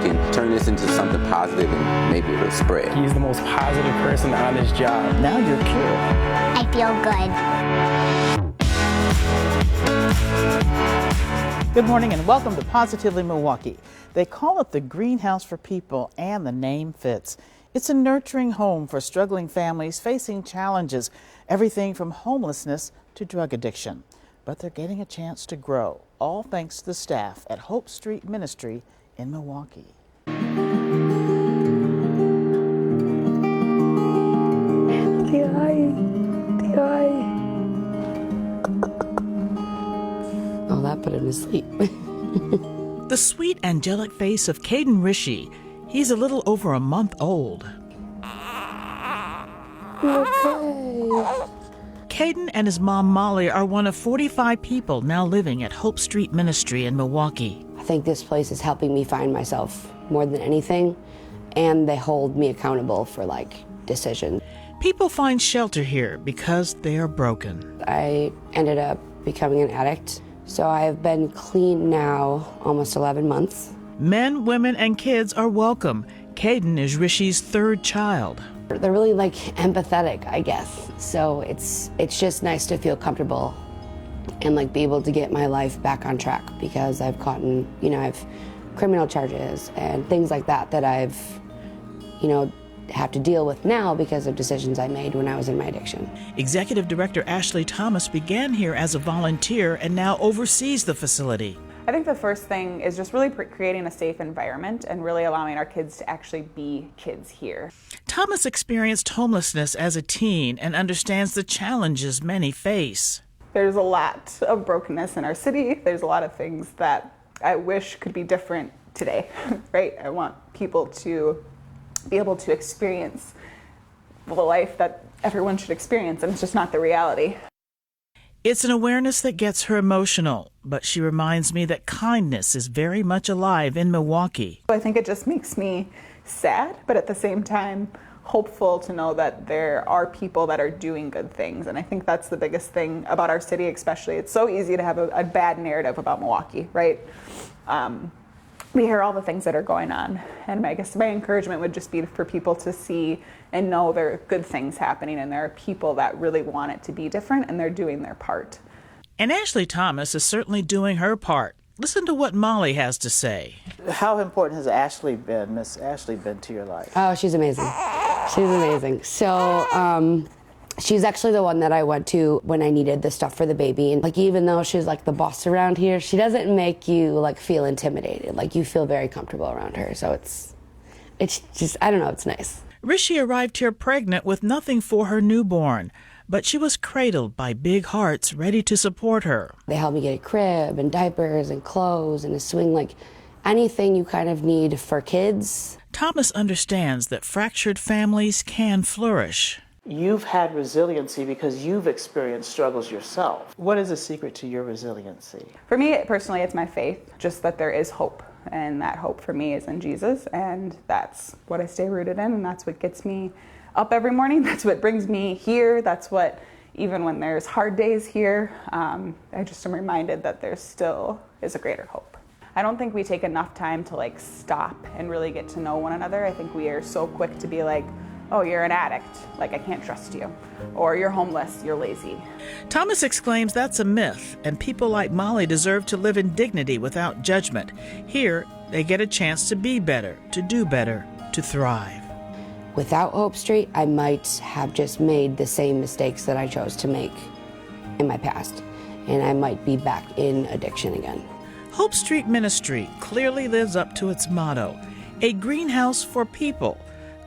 can turn this into something positive and maybe it'll spread. He's the most positive person on his job. Now you're cured. I feel good. Good morning and welcome to Positively Milwaukee. They call it the greenhouse for people, and the name fits. It's a nurturing home for struggling families facing challenges, everything from homelessness to drug addiction. But they're getting a chance to grow, all thanks to the staff at Hope Street Ministry in Milwaukee. Oh, that put him to sleep. The sweet, angelic face of Caden Rishi. He's a little over a month old. Caden and his mom Molly are one of 45 people now living at Hope Street Ministry in Milwaukee. I think this place is helping me find myself more than anything, and they hold me accountable for decisions. People find shelter here because they are broken. I ended up becoming an addict, so I've been clean now almost 11 months. Men, women, and kids are welcome. Caden is Rishi's third child. They're really empathetic, I guess. So it's just nice to feel comfortable and be able to get my life back on track, because I've I've criminal charges and things like that I've, have to deal with now because of decisions I made when I was in my addiction. Executive Director Ashley Thomas began here as a volunteer and now oversees the facility. I think the first thing is just really creating a safe environment and really allowing our kids to actually be kids here. Thomas experienced homelessness as a teen and understands the challenges many face. There's a lot of brokenness in our city. There's a lot of things that I wish could be different today, right? I want people to be able to experience the life that everyone should experience, and it's just not the reality. It's an awareness that gets her emotional, but she reminds me that kindness is very much alive in Milwaukee. I think it just makes me sad, but at the same time, hopeful to know that there are people that are doing good things. And I think that's the biggest thing about our city, especially. It's so easy to have a bad narrative about Milwaukee, right? We hear all the things that are going on. And I guess my encouragement would just be for people to see and know there are good things happening, and there are people that really want it to be different, and they're doing their part. And Ashley Thomas is certainly doing her part. Listen to what Molly has to say. How important has Ashley been, Miss Ashley, been to your life? Oh, she's amazing. She's amazing. So, she's actually the one that I went to when I needed the stuff for the baby. And even though she's the boss around here, she doesn't make you feel intimidated. You feel very comfortable around her. So it's just, I don't know, it's nice. Rishi arrived here pregnant with nothing for her newborn, but she was cradled by big hearts ready to support her. They helped me get a crib and diapers and clothes and a swing, anything you kind of need for kids. Thomas understands that fractured families can flourish. You've had resiliency because you've experienced struggles yourself. What is the secret to your resiliency? For me, personally, it's my faith, just that there is hope. And that hope for me is in Jesus. And that's what I stay rooted in. And that's what gets me up every morning. That's what brings me here. That's what, even when there's hard days here, I just am reminded that there still is a greater hope. I don't think we take enough time to stop and really get to know one another. I think we are so quick to be oh, you're an addict, I can't trust you. Or you're homeless, you're lazy. Thomas exclaims that's a myth, and people like Molly deserve to live in dignity without judgment. Here, they get a chance to be better, to do better, to thrive. Without Hope Street, I might have just made the same mistakes that I chose to make in my past, and I might be back in addiction again. Hope Street Ministry clearly lives up to its motto, a greenhouse for people,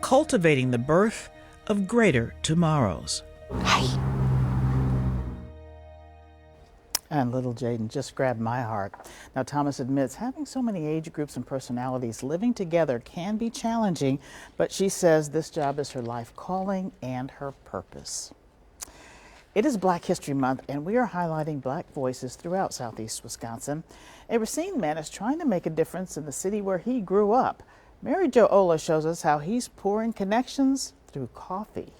cultivating the birth of greater tomorrows. Hi. And little Jaden just grabbed my heart. Now, Thomas admits having so many age groups and personalities living together can be challenging, but she says this job is her life calling and her purpose. It is Black History Month, and we are highlighting Black voices throughout Southeast Wisconsin. A Racine man is trying to make a difference in the city where he grew up. Mary Jo Ola shows us how he's pouring connections through coffee.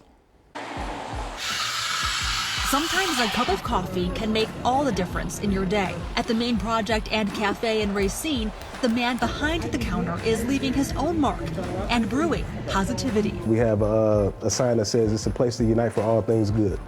Sometimes a cup of coffee can make all the difference in your day. At the main project and cafe in Racine, the man behind the counter is leaving his own mark and brewing positivity. We have a sign that says it's a place to unite for all things good.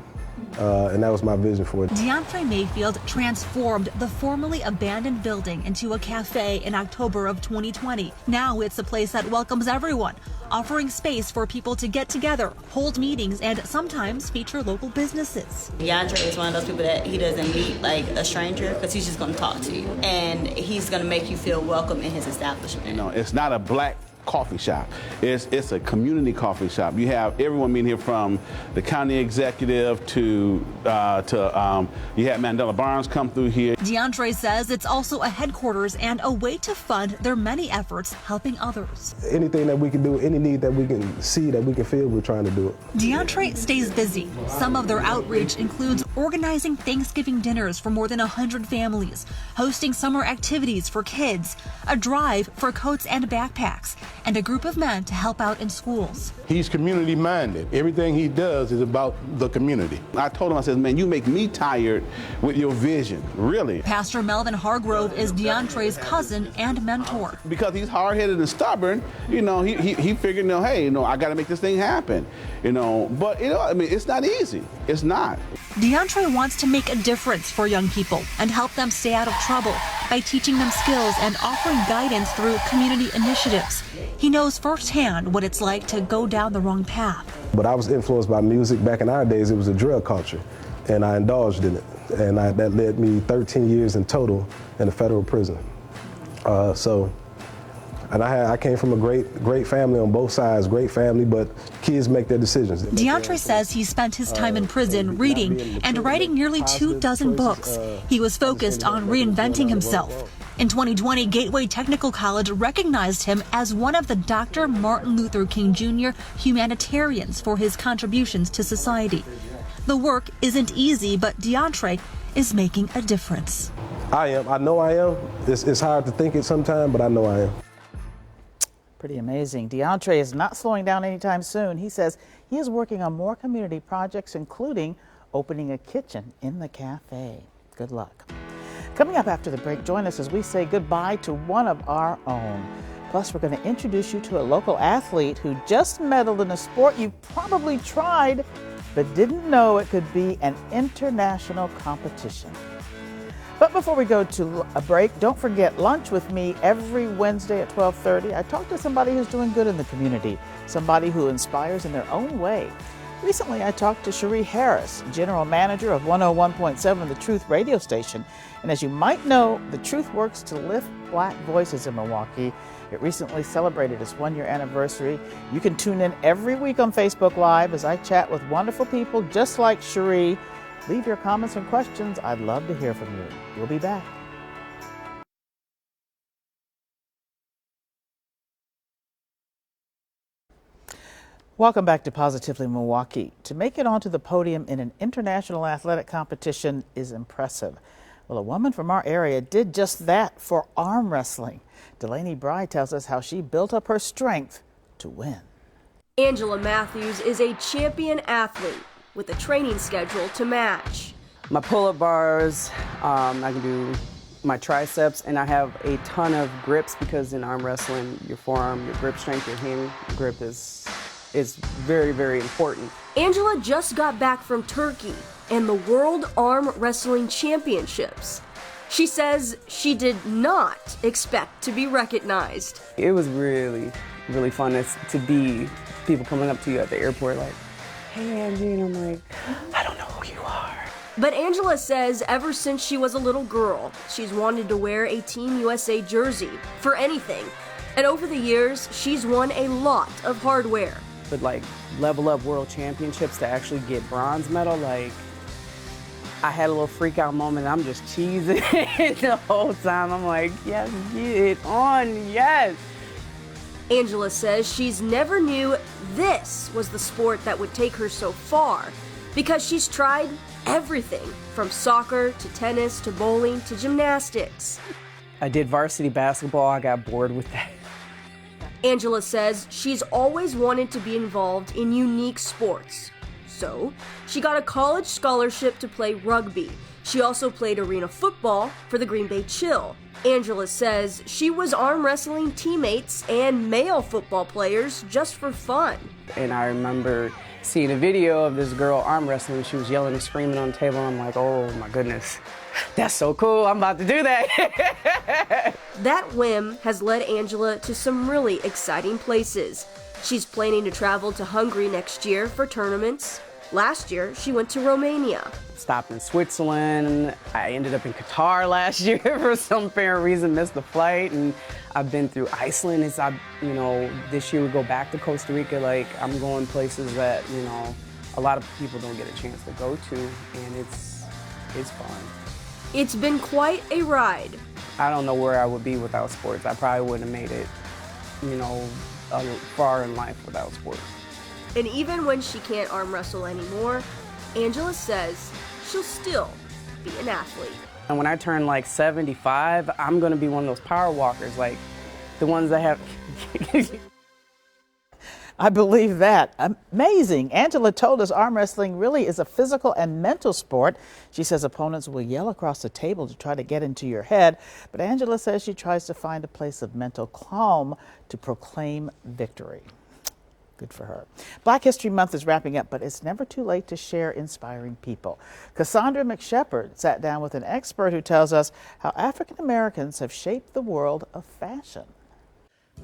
And that was my vision for it. DeAndre Mayfield transformed the formerly abandoned building into a cafe in October of 2020. Now it's a place that welcomes everyone, offering space for people to get together, hold meetings, and sometimes feature local businesses. DeAndre is one of those people that he doesn't meet like a stranger because he's just going to talk to you. And he's going to make you feel welcome in his establishment. You know, it's not a black coffee shop. It's a community coffee shop. You have everyone being here from the county executive to you had Mandela Barnes come through here. DeAndre says it's also a headquarters and a way to fund their many efforts helping others. Anything that we can do, any need that we can see, that we can feel, we're trying to do it. DeAndre stays busy. Some of their outreach includes organizing Thanksgiving dinners for more than 100 families, hosting summer activities for kids, a drive for coats and backpacks, and a group of men to help out in schools. He's community minded. Everything he does is about the community. I told him, I said, man, you make me tired with your vision, really. Pastor Melvin Hargrove is DeAndre's cousin and mentor. Because he's hard-headed and stubborn, you know, he figured, you know, hey, you know, I got to make this thing happen, you know. But, you know, I mean, it's not easy. It's not. DeAndre wants to make a difference for young people and help them stay out of trouble by teaching them skills and offering guidance through community initiatives. He knows firsthand what it's like to go down the wrong path. But I was influenced by music. Back in our days, it was a drug culture, and I indulged in it. And that led me 13 years in total in a federal prison. I came from a great family on both sides, great family, but kids make their decisions. DeAndre says he spent his time in prison reading and writing nearly 24 books. He was focused on reinventing himself. In 2020, Gateway Technical College recognized him as one of the Dr. Martin Luther King Jr. humanitarians for his contributions to society. The work isn't easy, but DeAndre is making a difference. I am. I know I am. It's hard to think it sometimes, but I know I am. Pretty amazing. DeAndre is not slowing down anytime soon. He says he is working on more community projects, including opening a kitchen in the cafe. Good luck. Coming up after the break, join us as we say goodbye to one of our own. Plus, we're going to introduce you to a local athlete who just medaled in a sport you probably tried, but didn't know it could be an international competition. But before we go to a break, don't forget lunch with me every Wednesday at 12:30. I talk to somebody who's doing good in the community, somebody who inspires in their own way. Recently, I talked to Cherie Harris, General Manager of 101.7 The Truth radio station. And as you might know, The Truth works to lift Black voices in Milwaukee. It recently celebrated its one-year anniversary. You can tune in every week on Facebook Live as I chat with wonderful people just like Cherie. Leave your comments and questions. I'd love to hear from you. We'll be back. Welcome back to Positively Milwaukee. To make it onto the podium in an international athletic competition is impressive. Well, a woman from our area did just that for arm wrestling. Delaney Bry tells us how she built up her strength to win. Angela Matthews is a champion athlete with a training schedule to match. My pull-up bars, I can do my triceps, and I have a ton of grips because in arm wrestling, your forearm, your grip strength, your hand grip is very, very important. Angela just got back from Turkey and the World Arm Wrestling Championships. She says she did not expect to be recognized. It was really, really fun to be people coming up to you at the airport like, hey Angie, and I'm like, I don't know who you are. But Angela says ever since she was a little girl, she's wanted to wear a Team USA jersey for anything. And over the years, she's won a lot of hardware. But like level up world championships to actually get bronze medal, like I had a little freak out moment. I'm just cheesing the whole time. I'm like, yes, get it on, yes. Angela says she's never knew this was the sport that would take her so far because she's tried everything from soccer to tennis to bowling to gymnastics. I did varsity basketball. I got bored with that. Angela says she's always wanted to be involved in unique sports. So, she got a college scholarship to play rugby. She also played arena football for the Green Bay Chill. Angela says she was arm wrestling teammates and male football players just for fun. And I remember seeing a video of this girl arm wrestling. She was yelling and screaming on the table. I'm like, oh my goodness, that's so cool. I'm about to do that. That whim has led Angela to some really exciting places. She's planning to travel to Hungary next year for tournaments. Last year, she went to Romania. Stopped in Switzerland. I ended up in Qatar last year for some apparent reason, missed the flight. And I've been through Iceland. This year we go back to Costa Rica. Like, I'm going places that, a lot of people don't get a chance to go to, and it's fun. It's been quite a ride. I don't know where I would be without sports. I probably wouldn't have made it, far in life without sports. And even when she can't arm wrestle anymore, Angela says she'll still be an athlete. And when I turn like 75, I'm gonna be one of those power walkers, like the ones that have... I believe that. Amazing. Angela told us arm wrestling really is a physical and mental sport. She says opponents will yell across the table to try to get into your head, but Angela says she tries to find a place of mental calm to proclaim victory. Good for her. Black History Month is wrapping up, but it's never too late to share inspiring people. Cassandra McShepard sat down with an expert who tells us how African Americans have shaped the world of fashion.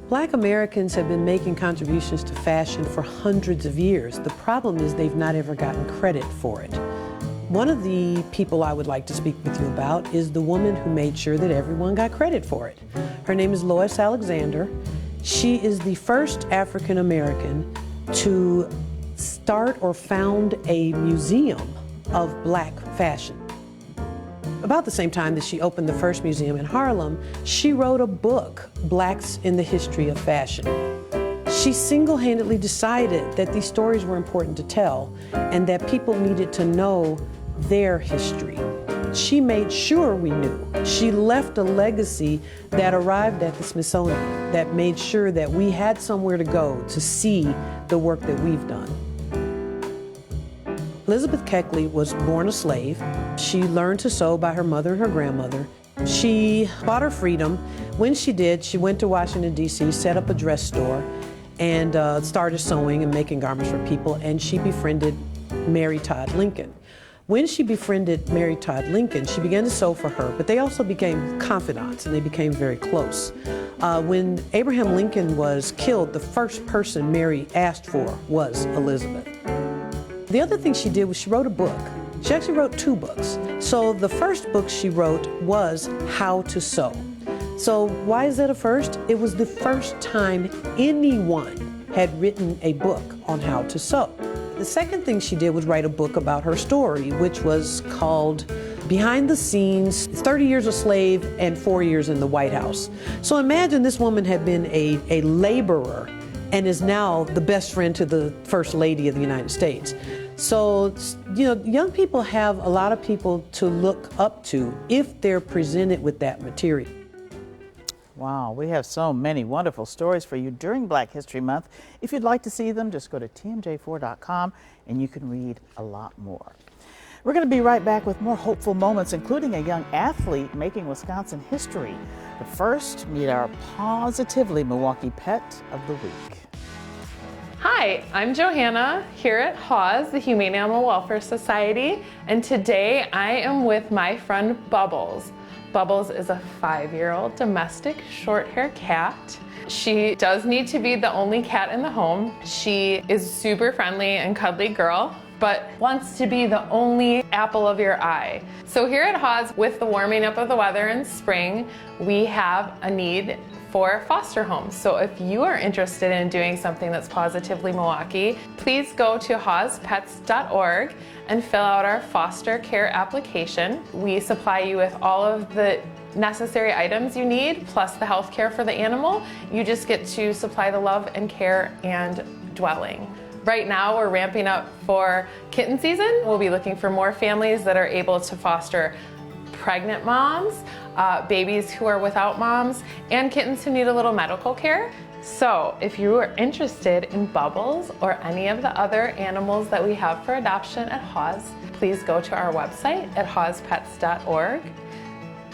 Black Americans have been making contributions to fashion for hundreds of years. The problem is they've not ever gotten credit for it. One of the people I would like to speak with you about is the woman who made sure that everyone got credit for it. Her name is Lois Alexander. She is the first African American to start or found a museum of black fashion. About the same time that she opened the first museum in Harlem, she wrote a book, Blacks in the History of Fashion. She single-handedly decided that these stories were important to tell and that people needed to know their history. She made sure we knew. She left a legacy that arrived at the Smithsonian that made sure that we had somewhere to go to see the work that we've done. Elizabeth Keckley was born a slave. She learned to sew by her mother and her grandmother. She bought her freedom. When she did, she went to Washington, D.C., set up a dress store, and started sewing and making garments for people, and she befriended Mary Todd Lincoln. When she befriended Mary Todd Lincoln, she began to sew for her, but they also became confidants and they became very close. When Abraham Lincoln was killed, the first person Mary asked for was Elizabeth. The other thing she did was she wrote a book. She actually wrote 2 books. So the first book she wrote was How to Sew. So why is that a first? It was the first time anyone had written a book on how to sew. The second thing she did was write a book about her story, which was called Behind the Scenes, 30 Years a Slave and 4 Years in the White House. So imagine this woman had been a laborer and is now the best friend to the First Lady of the United States. So, young people have a lot of people to look up to if they're presented with that material. Wow, we have so many wonderful stories for you during Black History Month. If you'd like to see them, just go to tmj4.com and you can read a lot more. We're going to be right back with more hopeful moments, including a young athlete making Wisconsin history. But first, meet our Positively Milwaukee Pet of the Week. Hi, I'm Johanna here at HAWS, the Humane Animal Welfare Society, and today I am with my friend Bubbles. Bubbles is a 5-year-old domestic short-hair cat. She does need to be the only cat in the home. She is super friendly and cuddly girl, but wants to be the only apple of your eye. So here at HAWS, with the warming up of the weather in spring, we have a need for foster homes. So if you are interested in doing something that's Positively Milwaukee, please go to hawspets.org and fill out our foster care application. We supply you with all of the necessary items you need, plus the health care for the animal. You just get to supply the love and care and dwelling. Right now we're ramping up for kitten season. We'll be looking for more families that are able to foster pregnant moms, babies who are without moms, and kittens who need a little medical care. So if you are interested in Bubbles or any of the other animals that we have for adoption at Haws, please go to our website at hawspets.org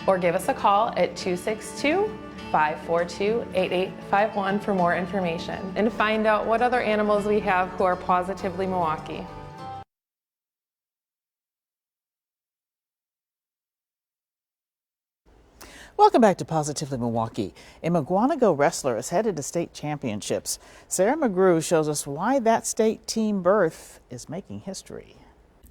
or give us a call at 262-542-8851 for more information and find out what other animals we have who are Positively Milwaukee. Welcome back to Positively Milwaukee. A Mugwanago wrestler is headed to state championships. Sarah McGrew shows us why that state team berth is making history.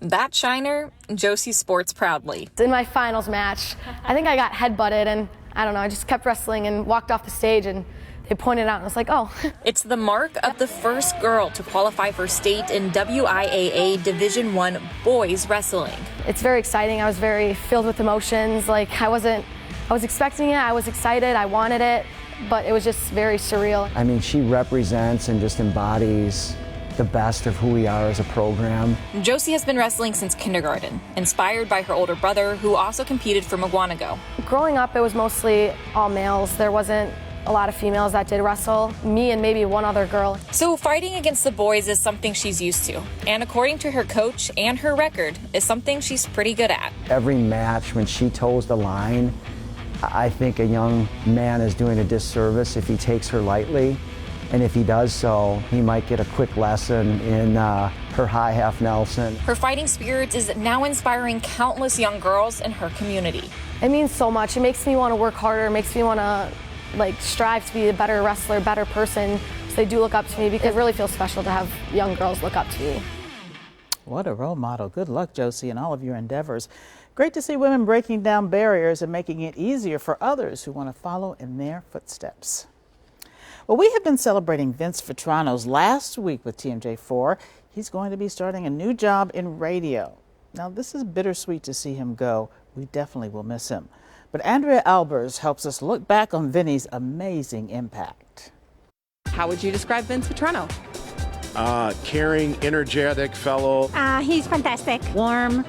That shiner, Josie sports proudly. In my finals match, I think I got headbutted and I don't know, I just kept wrestling and walked off the stage and they pointed out and I was like, oh. It's the mark of the first girl to qualify for state in WIAA Division I boys wrestling. It's very exciting. I was very filled with emotions. Like I was expecting it, I was excited, I wanted it, but it was just very surreal. I mean, she represents and just embodies the best of who we are as a program. Josie has been wrestling since kindergarten, inspired by her older brother, who also competed for Mugwanago. Growing up, it was mostly all males. There wasn't a lot of females that did wrestle, me and maybe one other girl. So fighting against the boys is something she's used to, and according to her coach and her record, is something she's pretty good at. Every match when she toes the line, I think a young man is doing a disservice if he takes her lightly. And if he does so, he might get a quick lesson in her high half Nelson. Her fighting spirit is now inspiring countless young girls in her community. It means so much. It makes me want to work harder. It makes me want to strive to be a better wrestler, better person. So they do look up to me because it really feels special to have young girls look up to me. What a role model. Good luck, Josie, in all of your endeavors. Great to see women breaking down barriers and making it easier for others who want to follow in their footsteps. Well, we have been celebrating Vince Vetranos last week with TMJ4. He's going to be starting a new job in radio. Now, this is bittersweet to see him go. We definitely will miss him. But Andrea Albers helps us look back on Vinny's amazing impact. How would you describe Vince Vetrano? Caring, energetic fellow. He's fantastic. Warm,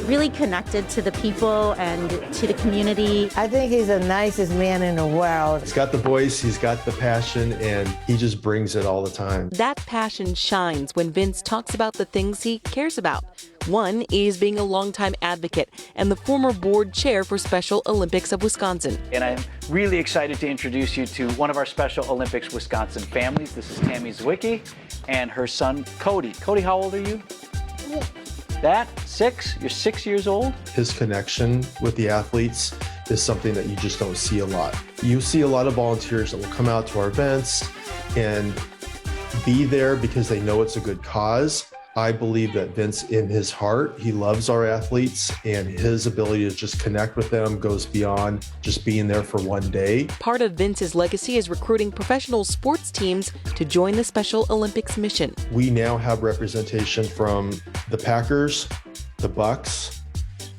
really connected to the people and to the community. I think he's the nicest man in the world. He's got the voice, he's got the passion, and he just brings it all the time. That passion shines when Vince talks about the things he cares about. One is being a longtime advocate and the former board chair for Special Olympics of Wisconsin. And I'm really excited to introduce you to one of our Special Olympics Wisconsin families. This is Tammy Zwicky and her son, Cody. Cody, how old are you? That, 6? You're 6 years old? His connection with the athletes is something that you just don't see a lot. You see a lot of volunteers that will come out to our events and be there because they know it's a good cause. I believe that Vince, in his heart, he loves our athletes, and his ability to just connect with them goes beyond just being there for one day. Part of Vince's legacy is recruiting professional sports teams to join the Special Olympics mission. We now have representation from the Packers, the Bucks,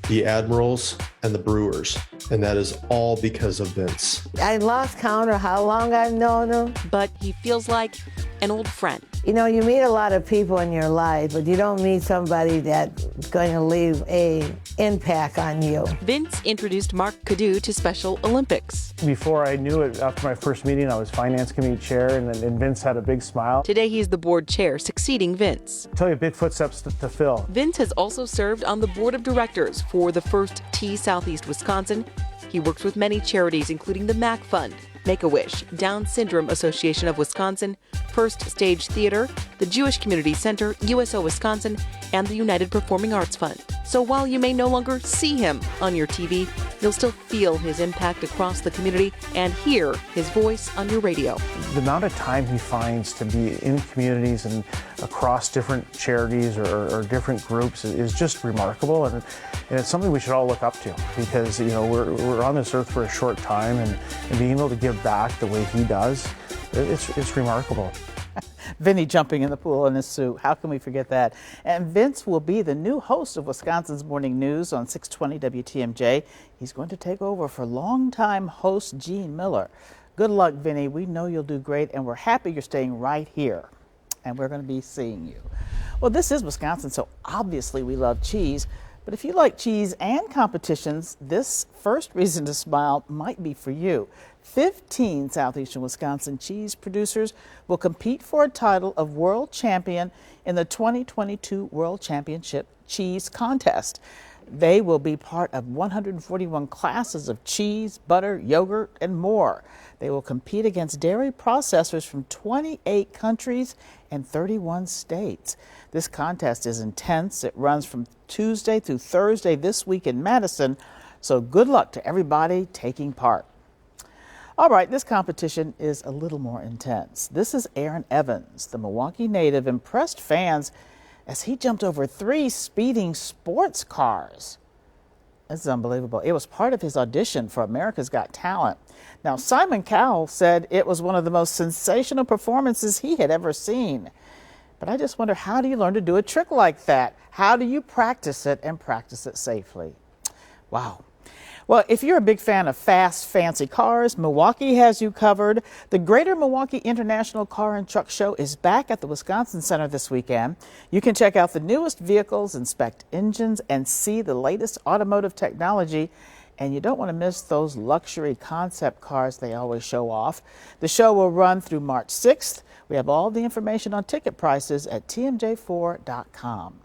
the Admirals, and the Brewers, and that is all because of Vince. I lost count of how long I've known him. But he feels like an old friend. You know, you meet a lot of people in your life, but you don't meet somebody that's going to leave an impact on you. Vince introduced Mark Cadu to Special Olympics. Before I knew it, after my first meeting, I was finance committee chair, and Vince had a big smile. Today, he's the board chair, succeeding Vince. I tell you, big footsteps to fill. Vince has also served on the board of directors for the First Tee Southeast Wisconsin. He works with many charities, including the MAC Fund, Make-A-Wish, Down Syndrome Association of Wisconsin, First Stage Theater, the Jewish Community Center, USO Wisconsin, and the United Performing Arts Fund. So while you may no longer see him on your TV, you'll still feel his impact across the community and hear his voice on your radio. The amount of time he finds to be in communities and across different charities or different groups is just remarkable, and it's something we should all look up to, because we're on this earth for a short time, and being able to give back the way he does, it's remarkable. Vinny jumping in the pool in his suit. How can we forget that? And Vince will be the new host of Wisconsin's Morning News on 620 WTMJ. He's going to take over for longtime host Gene Miller. Good luck, Vinny. We know you'll do great, and we're happy you're staying right here. And we're going to be seeing you. Well, this is Wisconsin, so obviously we love cheese. But But if you like cheese and competitions, this first reason to smile might be for you. 15 southeastern Wisconsin cheese producers will compete for a title of world champion in the 2022 World Championship Cheese Contest. They will be part of 141 classes of cheese, butter, yogurt, and more. They will compete against dairy processors from 28 countries and 31 states. This contest is intense. It runs from Tuesday through Thursday this week in Madison, so good luck to everybody taking part. All right, this competition is a little more intense. This is Aaron Evans, the Milwaukee native, impressed fans as he jumped over 3 speeding sports cars. It's unbelievable. It was part of his audition for America's Got Talent. Now, Simon Cowell said it was one of the most sensational performances he had ever seen. But I just wonder, how do you learn to do a trick like that? How do you practice it and practice it safely? Wow. Well, if you're a big fan of fast, fancy cars, Milwaukee has you covered. The Greater Milwaukee International Car and Truck Show is back at the Wisconsin Center this weekend. You can check out the newest vehicles, inspect engines, and see the latest automotive technology. And you don't want to miss those luxury concept cars they always show off. The show will run through March 6th. We have all the information on ticket prices at tmj4.com.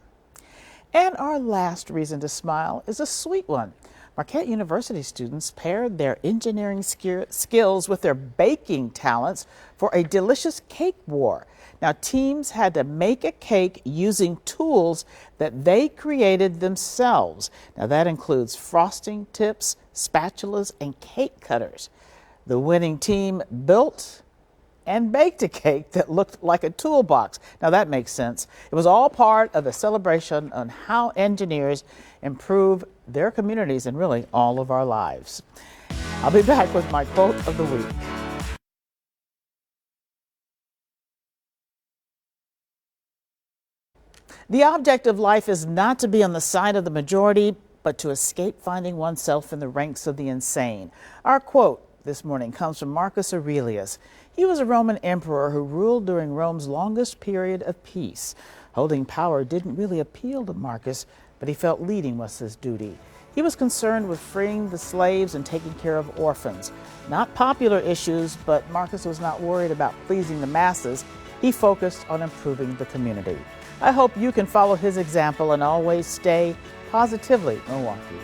And our last reason to smile is a sweet one. Marquette University students paired their engineering skills with their baking talents for a delicious cake war. Now, teams had to make a cake using tools that they created themselves. Now, that includes frosting tips, spatulas, and cake cutters. The winning team built and baked a cake that looked like a toolbox. Now that makes sense. It was all part of a celebration on how engineers improve their communities and really all of our lives. I'll be back with my quote of the week. The object of life is not to be on the side of the majority, but to escape finding oneself in the ranks of the insane. Our quote this morning comes from Marcus Aurelius. He was a Roman emperor who ruled during Rome's longest period of peace. Holding power didn't really appeal to Marcus, but he felt leading was his duty. He was concerned with freeing the slaves and taking care of orphans. Not popular issues, but Marcus was not worried about pleasing the masses. He focused on improving the community. I hope you can follow his example and always stay positively Milwaukee.